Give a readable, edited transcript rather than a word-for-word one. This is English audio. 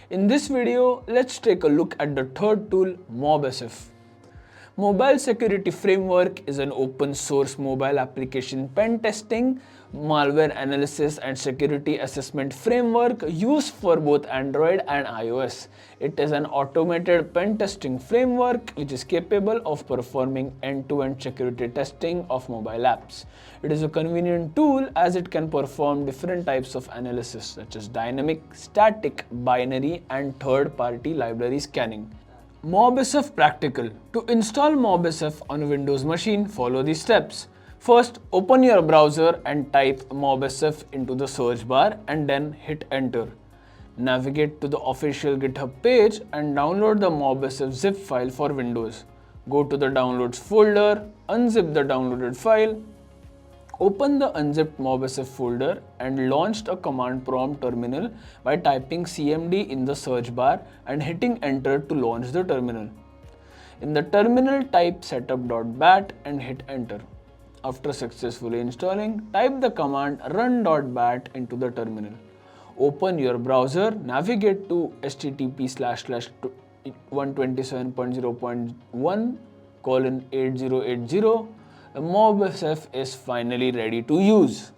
In this video, let's take a look at the third tool, MOBSF. Mobile Security Framework is an open source mobile application pen testing, malware analysis and security assessment framework used for both Android and iOS. It is an automated pen testing framework which is capable of performing end-to-end security testing of mobile apps. It is a convenient tool as it can perform different types of analysis such as dynamic, static, binary and third-party library scanning. MOBSF Practical. To install MOBSF on a Windows machine, follow these steps. First, open your browser and type MOBSF into the search bar and then hit enter. Navigate to the official GitHub page and download the MOBSF zip file for Windows. Go to the downloads folder, unzip the downloaded file, open the unzipped MOBSF folder and launch a command prompt terminal by typing cmd in the search bar and hitting enter to launch the terminal. In the terminal, type setup.bat and hit enter. After successfully installing, type the command run.bat into the terminal. Open your browser, navigate to http://127.0.1:8080. The MOBSF is finally ready to use.